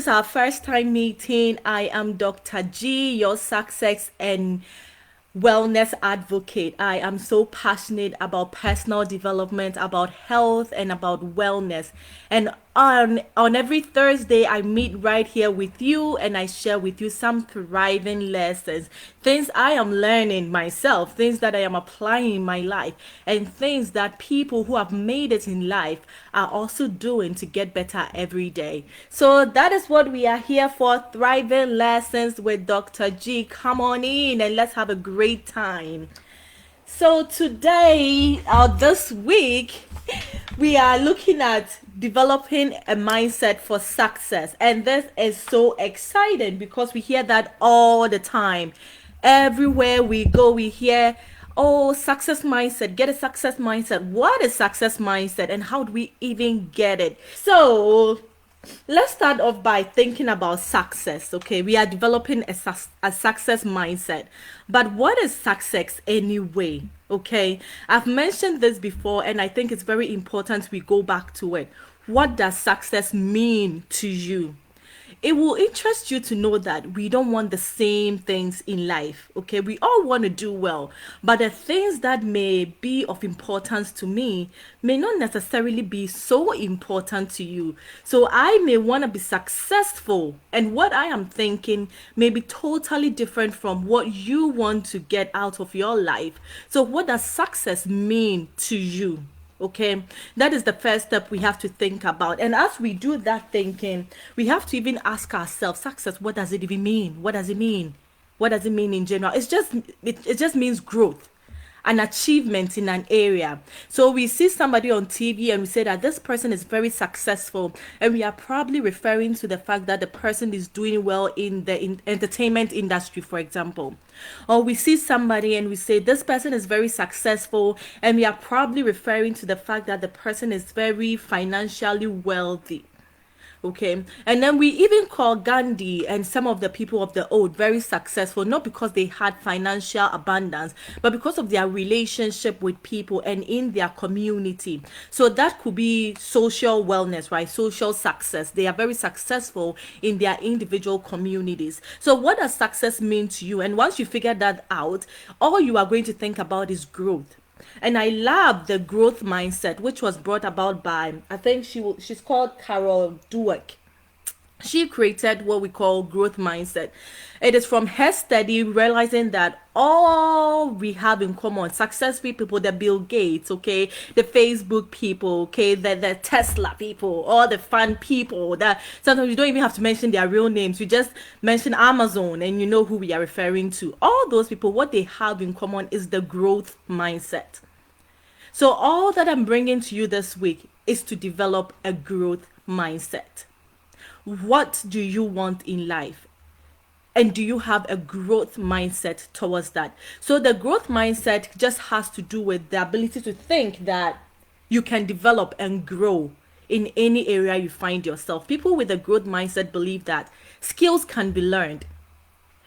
is our first time meeting, I am Dr. G, your success and wellness advocate. I am so passionate about personal development, about health, and about wellness. And on every Thursday, I meet right here with you and I share with you some thriving lessons, things I am learning myself, things that I am applying in my life, and things that people who have made it in life are also doing to get better every day. So that is what we are here for, thriving lessons with Dr. G. Come on in and let's have a great time. So today, this week, we are looking at developing a mindset for success. And this is so exciting because we hear that all the time. Everywhere we go, we hear, oh, success mindset, get a success mindset. What is success mindset and how do we even get it? So let's start off by thinking about success. Okay, we are developing a success mindset, but what is success anyway? Okay, I've mentioned this before and I think it's very important we go back to it. What does success mean to you? It will interest you to know that we don't want the same things in life. Okay, we all want to do well, but the things that may be of importance to me may not necessarily be so important to you. So I may want to be successful, and what I am thinking may be totally different from what you want to get out of your life. So what does success mean to you? Okay, that is the first step we have to think about. And as we do that thinking, we have to even ask ourselves, success, what does it even mean? What does it mean? What does it mean in general? It just means growth, an achievement in an area. So we see somebody on TV and we say that this person is very successful, and we are probably referring to the fact that the person is doing well in the entertainment industry, for example. Or we see somebody and we say this person is very successful, and we are probably referring to the fact that the person is very financially wealthy. Okay, and then we even call Gandhi and some of the people of the old very successful, not because they had financial abundance, but because of their relationship with people and in their community. So that could be social wellness, right? Social success. They are very successful in their individual communities. So what does success mean to you? And once you figure that out, all you are going to think about is growth. And I love the growth mindset, which was brought about by, I think she's called Carol Dweck. She created what we call growth mindset. It is from her study realizing that all we have in common, successful people, the Bill Gates, okay, the Facebook people, okay, the Tesla people, all the fun people that sometimes you don't even have to mention their real names. You just mention Amazon and you know who we are referring to. All those people, what they have in common is the growth mindset. So all that I'm bringing to you this week is to develop a growth mindset. What do you want in life? And do you have a growth mindset towards that? So the growth mindset just has to do with the ability to think that you can develop and grow in any area you find yourself. People with a growth mindset believe that skills can be learned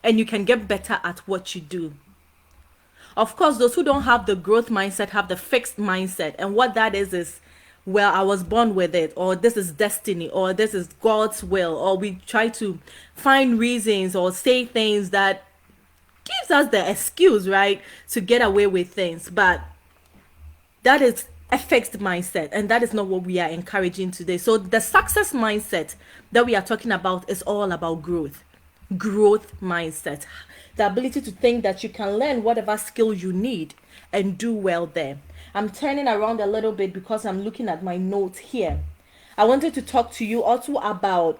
and you can get better at what you do. Of course, those who don't have the growth mindset have the fixed mindset. And what that is, well, I was born with it, or this is destiny, or this is God's will, or we try to find reasons or say things that gives us the excuse, right, to get away with things. But that is a fixed mindset, and that is not what we are encouraging today. So the success mindset that we are talking about is all about growth mindset, the ability to think that you can learn whatever skill you need and do well there. I'm turning around a little bit because I'm looking at my notes here. I wanted to talk to you also about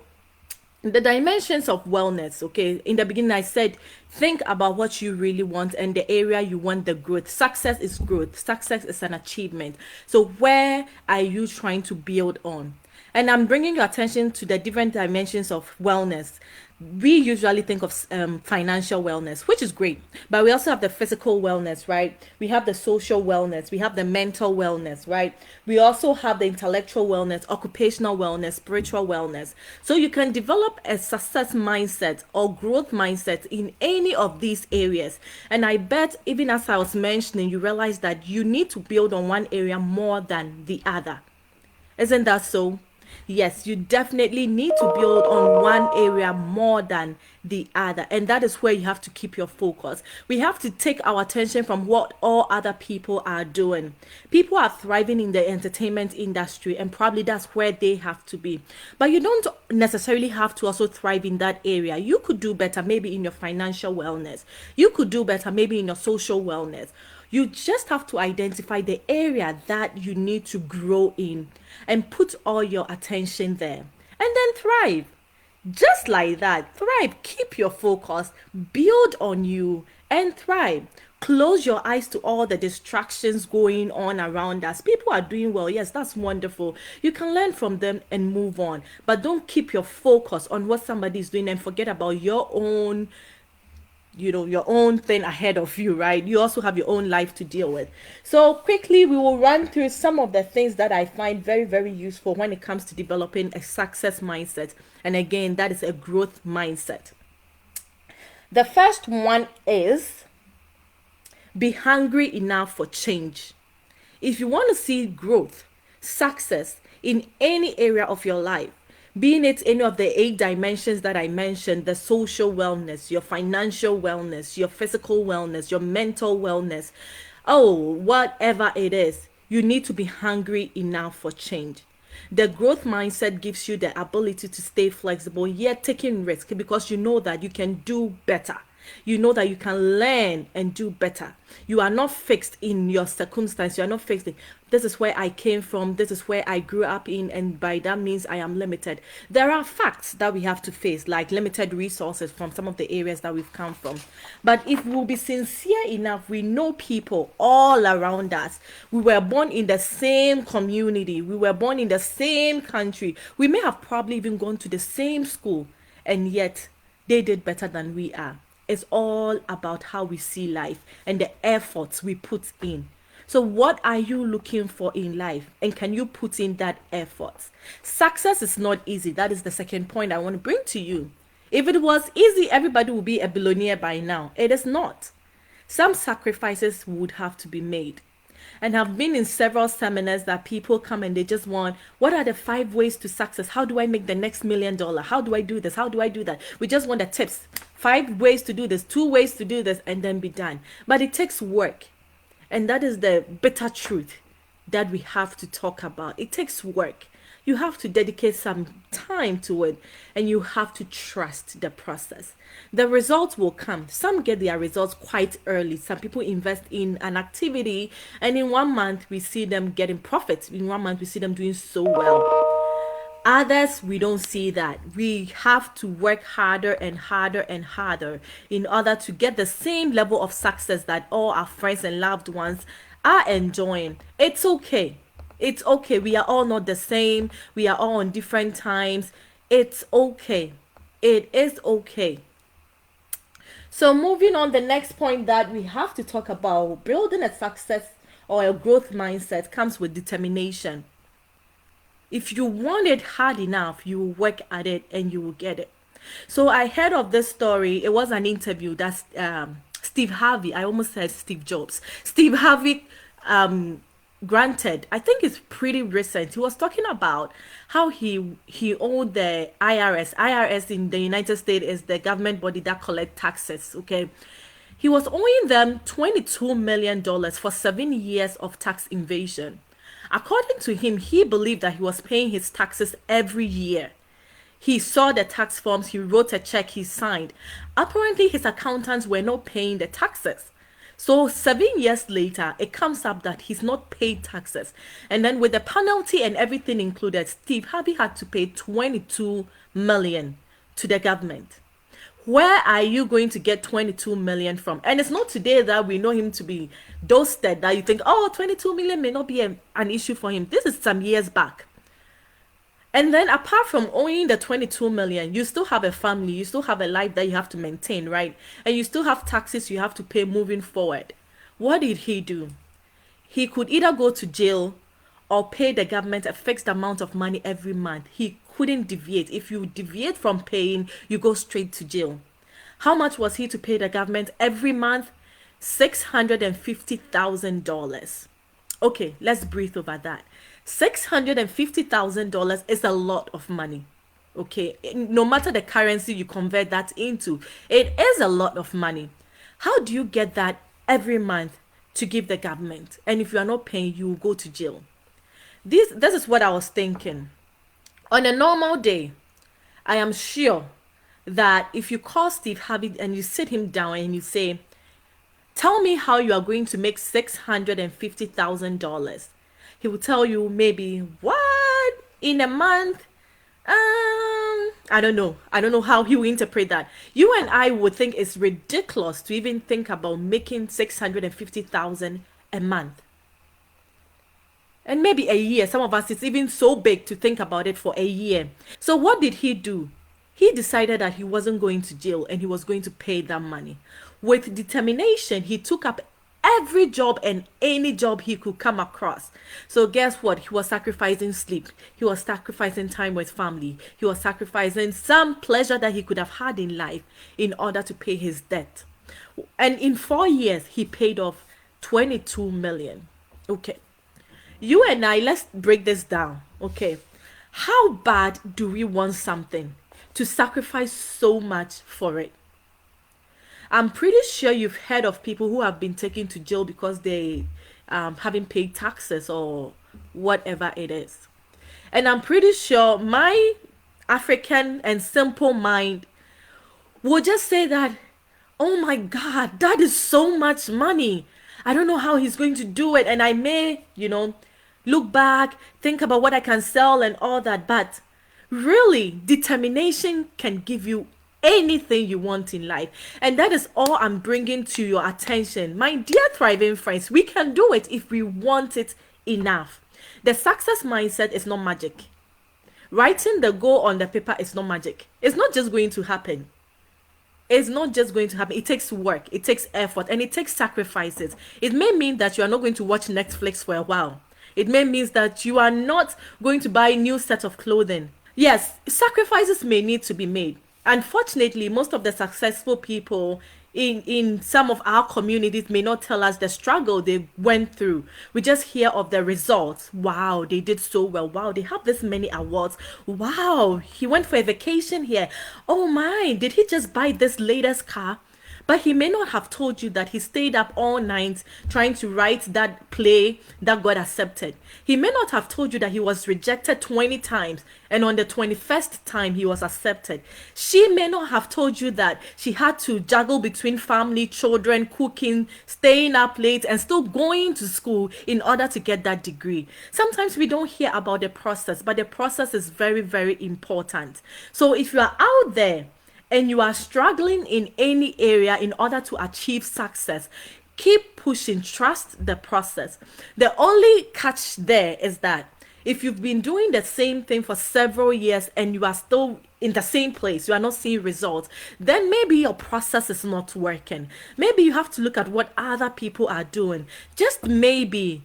the dimensions of wellness. Okay, in the beginning I said think about what you really want and the area you want the growth. Success is growth. Success is an achievement. So where are you trying to build on? And I'm bringing your attention to the different dimensions of wellness. We usually think of financial wellness, which is great, but we also have the physical wellness, right? We have the social wellness, we have the mental wellness, right? We also have the intellectual wellness, occupational wellness, spiritual wellness. So you can develop a success mindset or growth mindset in any of these areas. And I bet even as I was mentioning, you realize that you need to build on one area more than the other. Isn't that so? Yes, you definitely need to build on one area more than the other. And that is where you have to keep your focus. We have to take our attention from what all other people are doing. People are thriving in the entertainment industry, and probably that's where they have to be. But you don't necessarily have to also thrive in that area. You could do better maybe in your financial wellness, you could do better maybe in your social wellness. You just have to identify the area that you need to grow in and put all your attention there. And then thrive. Just like that, thrive. Keep your focus, build on you, and thrive. Close your eyes to all the distractions going on around us. People are doing well. Yes, that's wonderful. You can learn from them and move on. But don't keep your focus on what somebody is doing and forget about your own, your own thing ahead of you, right? You also have your own life to deal with. So quickly we will run through some of the things that I find very, very useful when it comes to developing a success mindset. And again, that is a growth mindset. The first one is be hungry enough for change. If you want to see growth, success in any area of your life, being it any of the 8 dimensions that I mentioned, the social wellness, your financial wellness, your physical wellness, your mental wellness, oh, whatever it is, you need to be hungry enough for change. The growth mindset gives you the ability to stay flexible, yet taking risk, because you know that you can do better. You know that you can learn and do better. You are not fixed in your circumstance. You are not fixed in, this is where I came from, this is where I grew up in, and by that means I am limited. There are facts that we have to face, like limited resources from some of the areas that we've come from. But if we'll be sincere enough, we know people all around us. We were born in the same community. We were born in the same country. We may have probably even gone to the same school, and yet they did better than we are. It's all about how we see life and the efforts we put in. So what are you looking for in life? And can you put in that effort? Success is not easy. That is the second point I want to bring to you. If it was easy, everybody would be a billionaire by now. It is not. Some sacrifices would have to be made. And have been in several seminars that people come and they just want, what are the 5 ways to success? How do I make the next $1 million? How do I do this? How do I do that? We just want the tips. 5 ways to do this, 2 ways to do this, and then be done. But it takes work. And that is the bitter truth that we have to talk about. It takes work. You have to dedicate some time to it, and you have to trust the process. The results will come. Some get their results quite early. Some people invest in an activity, and in 1 month we see them getting profits. In 1 month we see them doing so well. Others, we don't see that. We have to work harder and harder and harder in order to get the same level of success that all our friends and loved ones are enjoying. It's okay. It's okay. We are all not the same. We are all on different times. It's okay. It is okay. So moving on, the next point that we have to talk about, building a success or a growth mindset, comes with determination. If you want it hard enough, you will work at it and you will get it. So I heard of this story. It was an interview that Steve Harvey, I almost said Steve Jobs, Steve Harvey granted. I think it's pretty recent. He was talking about how he owed the IRS. IRS in the United States is the government body that collect taxes. Okay. He was owing them $22 million for 7 years of tax evasion. According to him, he believed that he was paying his taxes every year. He saw the tax forms, he wrote a check, he signed. Apparently, his accountants were not paying the taxes. So 7 years later, it comes up that he's not paid taxes. And then with the penalty and everything included, Steve Harvey had to pay $22 million to the government. Where are you going to get $22 million from? And it's not today that we know him to be dusted, that you think, oh, $22 million may not be an issue for him. This is some years back. And then apart from owing the $22 million, you still have a family, you still have a life that you have to maintain, right? And you still have taxes you have to pay moving forward. What did he do? He could either go to jail or pay the government a fixed amount of money every month. He couldn't deviate. If you deviate from paying, you go straight to jail. How much was he to pay the government every month? $650,000. Okay, let's breathe over that. $650,000 is a lot of money. Okay, no matter the currency you convert that into, it is a lot of money. How do you get that every month to give the government? And if you are not paying, you will go to jail. This is what I was thinking. On a normal day, I am sure that if you call Steve Harvey and you sit him down and you say, tell me how you are going to make $650,000, he will tell you maybe, what? In a month? I don't know. I don't know how he will interpret that. You and I would think it's ridiculous to even think about making 650,000 a month. And maybe a year. Some of us, it's even so big to think about it for a year. So what did he do? He decided that he wasn't going to jail and he was going to pay that money. With determination, he took up every job and any job he could come across. So guess what? He was sacrificing sleep. He was sacrificing time with family. He was sacrificing some pleasure that he could have had in life in order to pay his debt. And in 4 years, he paid off 22 million. Okay. You and I, let's break this down. Okay. How bad do we want something to sacrifice so much for it? I'm pretty sure you've heard of people who have been taken to jail because they haven't paid taxes or whatever it is. And I'm pretty sure my African and simple mind will just say that, oh my God, that is so much money. I don't know how he's going to do it. And I may, look back, think about what I can sell and all that. But really, determination can give you anything you want in life. And that is all I'm bringing to your attention. My dear thriving friends, we can do it if we want it enough. The success mindset is not magic. Writing the goal on the paper is not magic. It's not just going to happen. It's not just going to happen. It takes work, it takes effort, and it takes sacrifices. It may mean that you are not going to watch Netflix for a while. It may mean that you are not going to buy a new set of clothing. Yes, sacrifices may need to be made. Unfortunately, most of the successful people in some of our communities may not tell us the struggle they went through. We just hear of the results. Wow, they did so well. Wow, they have this many awards. Wow, he went for a vacation here. Oh my, did he just buy this latest car? But he may not have told you that he stayed up all night trying to write that play that got accepted. He may not have told you that he was rejected 20 times and on the 21st time he was accepted. She may not have told you that she had to juggle between family, children, cooking, staying up late, and still going to school in order to get that degree. Sometimes we don't hear about the process, but the process is very, very important. So if you are out there and you are struggling in any area in order to achieve success, keep pushing, trust the process. The only catch there is that if you've been doing the same thing for several years and you are still in the same place, you are not seeing results, then maybe your process is not working. Maybe you have to look at what other people are doing. Just maybe,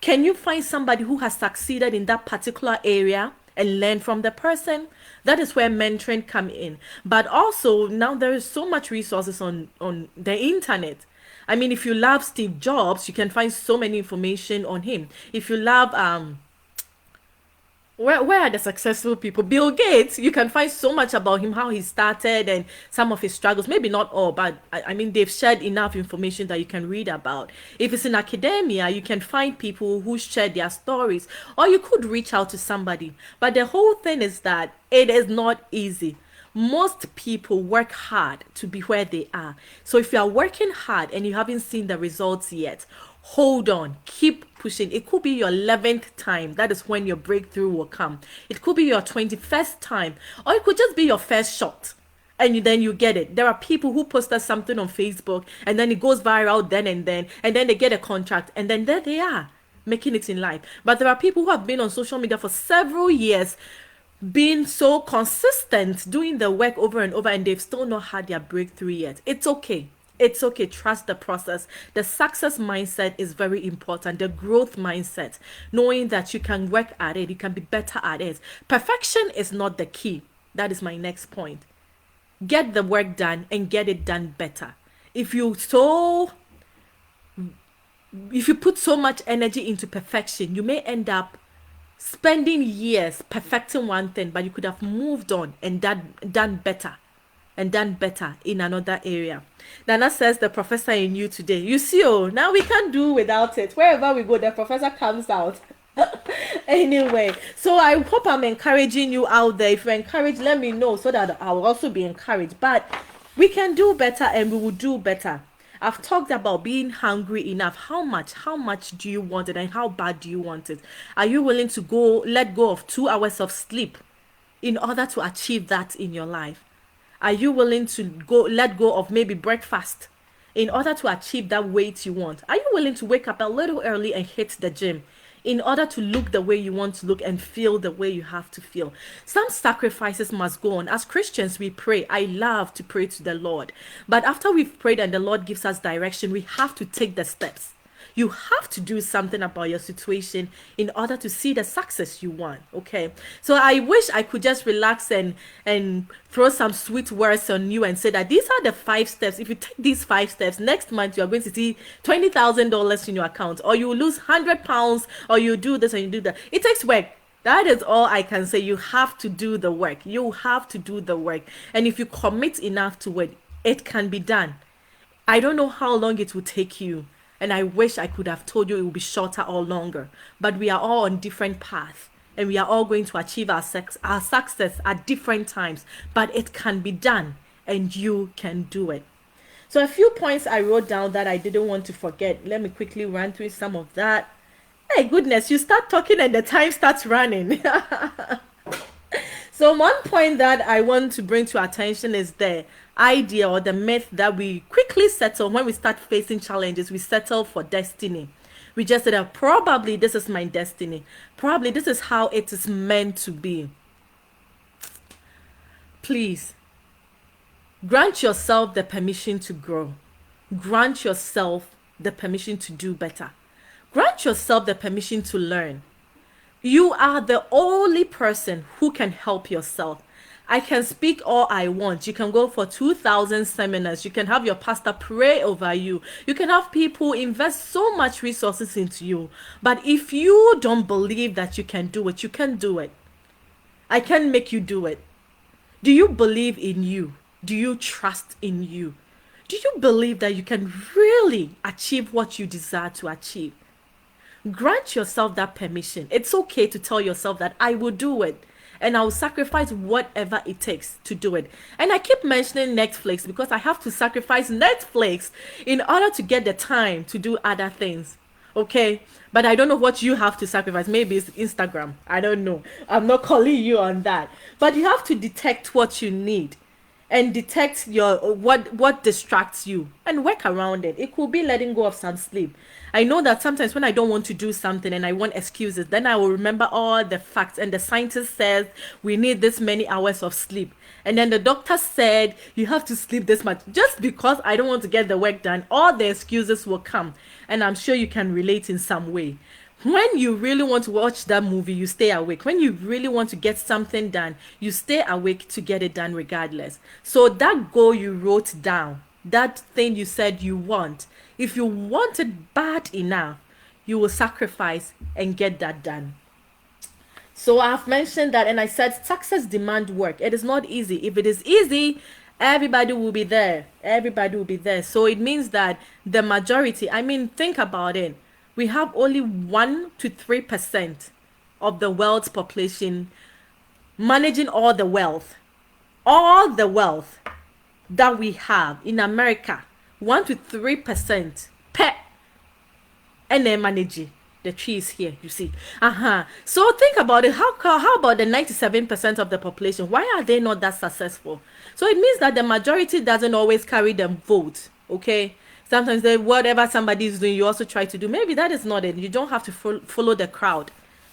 can you find somebody who has succeeded in that particular area and learn from the person? That is where mentoring come in. But also now there is so much resources on the internet. I mean, if you love Steve Jobs, you can find so many information on him. If you love where are the successful people? Bill Gates, you can find so much about him, how he started and some of his struggles. Maybe not all, but I mean, they've shared enough information that you can read about. If it's in academia, you can find people who share their stories, or you could reach out to somebody. But the whole thing is that it is not easy. Most people work hard to be where they are. So if you are working hard and you haven't seen the results yet, hold on, keep pushing. It could be your 11th time. That is when your breakthrough will come. It could be your 21st time, or it could just be your first shot. And then you get it. There are people who posted something on Facebook and then it goes viral then, and then they get a contract, and then there they are making it in life. But there are people who have been on social media for several years, being so consistent, doing the work over and over, and they've still not had their breakthrough yet. It's okay. It's okay. Trust the process. The success mindset is very important. The growth mindset, knowing that you can work at it, you can be better at it. Perfection is not the key. That is my next point. Get the work done and get it done better. If you so if you put so much energy into perfection, you may end up spending years perfecting one thing, but you could have moved on and done better and done better in another area. Nana says the professor in you today. You see, oh, now we can't do without it. Wherever we go, the professor comes out. Anyway, so I hope I'm encouraging you out there. If you're encouraged, let me know so that I'll also be encouraged. But we can do better and we will do better. I've talked about being hungry enough. How much do you want it and how bad do you want it? Are you willing to let go of 2 hours of sleep in order to achieve that in your life? Are you willing to let go of maybe breakfast in order to achieve that weight you want? Are you willing to wake up a little early and hit the gym in order to look the way you want to look and feel the way you have to feel? Some sacrifices must go on. As Christians, we pray. I love to pray to the Lord. But after we've prayed and the Lord gives us direction, we have to take the steps. You have to do something about your situation in order to see the success you want. Okay. So I wish I could just relax and throw some sweet words on you and say that these are the 5 steps. If you take these 5 steps, next month you are going to see $20,000 in your account, or you will lose £100, or you do this and you do that. It takes work. That is all I can say. You have to do the work. You have to do the work. And if you commit enough to it, it can be done. I don't know how long it will take you. And I wish I could have told you it will be shorter or longer. But we are all on different paths. And we are all going to achieve our success at different times. But it can be done. And you can do it. So a few points I wrote down that I didn't want to forget. Let me quickly run through some of that. Hey, goodness, you start talking and the time starts running. So one point that I want to bring to attention is the idea or the myth that we quickly settle when we start facing challenges. We settle for destiny. We just said, probably this is my destiny. Probably this is how it is meant to be. Please, grant yourself the permission to grow. Grant yourself the permission to do better. Grant yourself the permission to learn. You are the only person who can help yourself. I can speak all I want. You can go for 2,000 seminars. You can have your pastor pray over you. You can have people invest so much resources into you. But if you don't believe that you can do it, you can't do it. I can make you do it. Do you believe in you? Do you trust in you? Do you believe that you can really achieve what you desire to achieve? Grant yourself that permission. It's okay to tell yourself that I will do it and I will sacrifice whatever it takes to do it. And I keep mentioning Netflix because I have to sacrifice Netflix in order to get the time to do other things. Okay? But I don't know what you have to sacrifice. Maybe it's Instagram. I don't know. I'm not calling you on that. But you have to detect what you need and detect your what distracts you and work around it. It could be letting go of some sleep. I know that sometimes when I don't want to do something and I want excuses, then I will remember all the facts, and the scientist says we need this many hours of sleep, and then the doctor said you have to sleep this much. Just because I don't want to get the work done, all the excuses will come, and I'm sure you can relate in some way. When you really want to watch that movie, you stay awake. When you really want to get something done, you stay awake to get it done regardless. So that goal you wrote down, that thing you said you want, if you want it bad enough, you will sacrifice and get that done. So I've mentioned that, and I said success demand work. It is not easy. If it is easy, everybody will be there. Everybody will be there. So it means that the majority, think about it. We have only 1 to 3% of the world's population managing all the wealth that we have in America. 1 to 3% pet and then manage the trees here, you see. So think about it. How about the 97% of the population? Why are they not that successful? So it means that the majority doesn't always carry the vote. Okay, sometimes whatever somebody is doing, you also try to do. Maybe that is not it. You don't have to follow the crowd.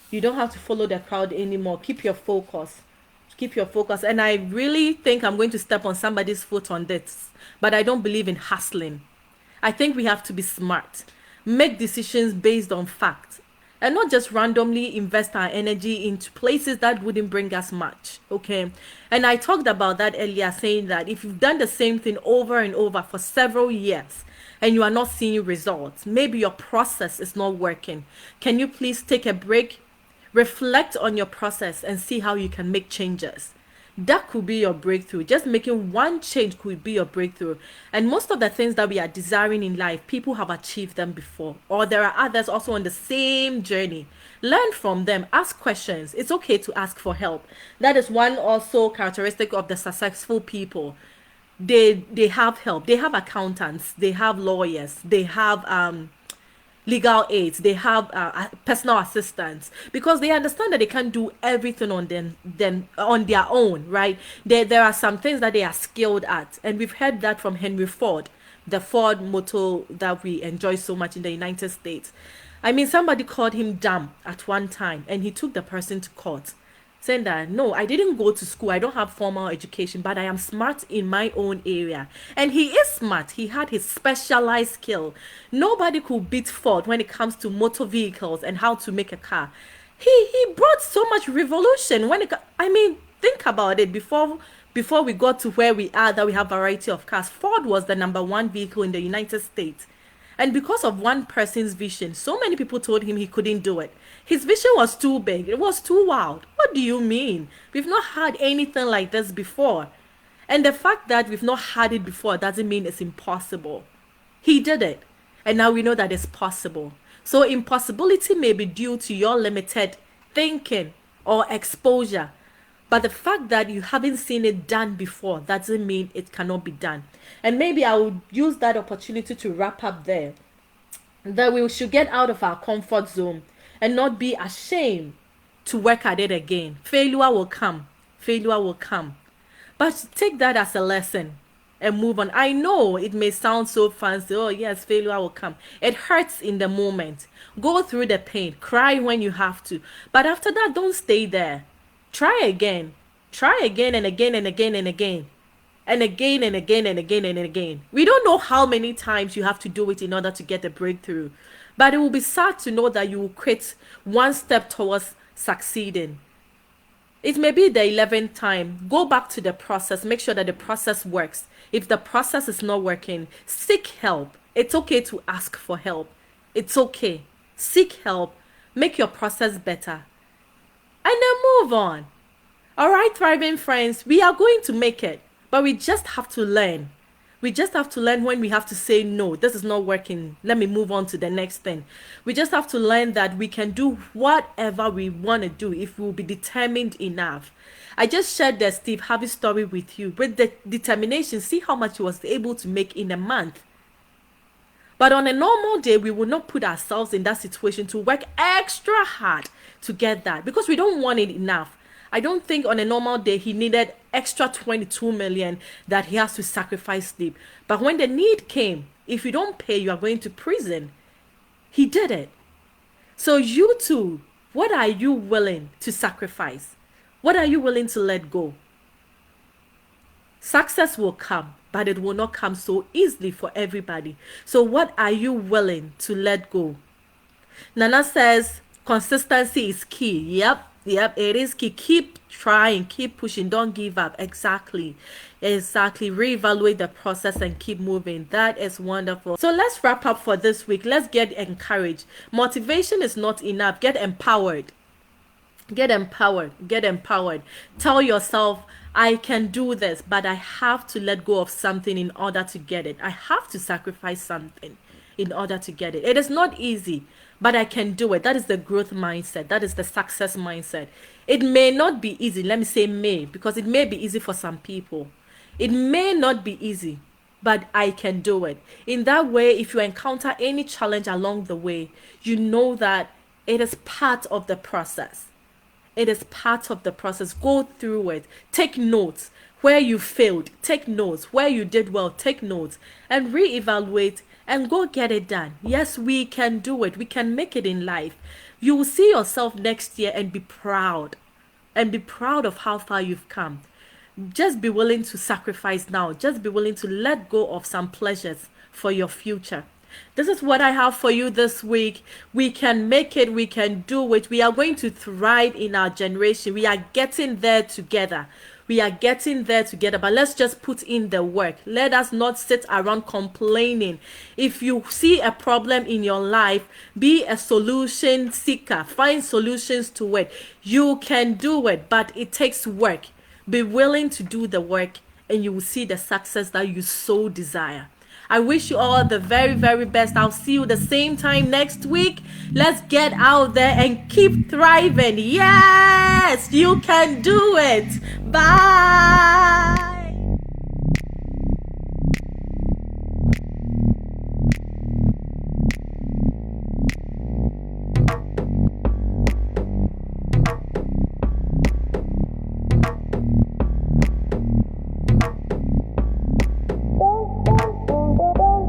You don't have to follow the crowd anymore. Keep your focus. And I really think I'm going to step on somebody's foot on this, but I don't believe in hustling. I think we have to be smart, make decisions based on facts, and not just randomly invest our energy into places that wouldn't bring us much. Okay, and I talked about that earlier, saying that if you've done the same thing over and over for several years, and you are not seeing results. Maybe your process is not working. Can you please take a break, reflect on your process, and see how you can make changes? That could be your breakthrough. Just making one change could be your breakthrough. And most of the things that we are desiring in life, people have achieved them before, or there are others also on the same journey. Learn from them, ask questions. It's okay to ask for help. That is one also characteristic of the successful people. They have help. They have accountants, they have lawyers, they have legal aids, they have personal assistants, because they understand that they can't do everything on them on their own, right? There are some things that they are skilled at, and we've heard that from Henry Ford, the Ford motor that we enjoy so much in the United States. I mean, somebody called him dumb at one time, and he took the person to court, saying that no, I didn't go to school, I don't have formal education, but I am smart in my own area. And he is smart, he had his specialized skill. Nobody could beat Ford when it comes to motor vehicles and how to make a car. He brought so much revolution when I mean, think about it. Before we got to where we are, that we have variety of cars, Ford was the number one vehicle in the United States. And because of one person's vision, so many people told him he couldn't do it. His vision was too big. It was too wild. What do you mean? We've not had anything like this before. And the fact that we've not had it before doesn't mean it's impossible. He did it. And now we know that it's possible. So impossibility may be due to your limited thinking or exposure. But the fact that you haven't seen it done before doesn't mean it cannot be done. And maybe I would use that opportunity to wrap up there. That we should get out of our comfort zone and not be ashamed to work at it again. Failure will come. Failure will come. But take that as a lesson and move on. I know it may sound so fancy. Oh, yes, failure will come. It hurts in the moment. Go through the pain. Cry when you have to. But after that, don't stay there. Try again. Try again and again and again and again. And again and again and again and again. We don't know how many times you have to do it in order to get a breakthrough. But it will be sad to know that you will quit one step towards succeeding. It may be the 11th time. Go back to the process. Make sure that the process works. If the process is not working, seek help. It's okay to ask for help. It's okay. Seek help. Make your process better. And then move on. All right, thriving friends, we are going to make it, but we just have to learn. We just have to learn when we have to say, no, this is not working. Let me move on to the next thing. We just have to learn that we can do whatever we want to do if we will be determined enough. I just shared the Steve Harvey story with you. With the determination, see how much he was able to make in a month. But on a normal day, we will not put ourselves in that situation to work extra hard to get that, because we don't want it enough. I don't think on a normal day he needed extra 22 million that he has to sacrifice sleep. But when the need came, if you don't pay, you are going to prison. He did it. So you too, what are you willing to sacrifice? What are you willing to let go? Success will come, but it will not come so easily for everybody. So what are you willing to let go? Nana says, consistency is key. Yep, it is key. Keep trying, keep pushing, don't give up. Exactly. Reevaluate the process and keep moving. That is wonderful. So let's wrap up for this week. Let's get encouraged. Motivation is not enough. Get empowered. Get empowered. Get empowered. Tell yourself, I can do this, but I have to let go of something in order to get it. I have to sacrifice something in order to get it. It is not easy, but I can do it. That is the growth mindset. That is the success mindset. It may not be easy. Let me say may, because it may be easy for some people. It may not be easy, but I can do it. In that way, if you encounter any challenge along the way, you know that it is part of the process. It is part of the process. Go through it. Take notes where you failed. Take notes where you did well. Take notes and reevaluate and go get it done. Yes, we can do it. We can make it in life. You will see yourself next year and be proud. And be proud of how far you've come. Just be willing to sacrifice now. Just be willing to let go of some pleasures for your future. This is what I have for you this week. We can make it. We can do it. We are going to thrive in our generation. We are getting there together. We are getting there together, but let's just put in the work. Let us not sit around complaining. If you see a problem in your life, be a solution seeker. Find solutions to it. You can do it, but it takes work. Be willing to do the work, and you will see the success that you so desire. I wish you all the very, very best. I'll see you the same time next week. Let's get out there and keep thriving. Yes, you can do it. Bye.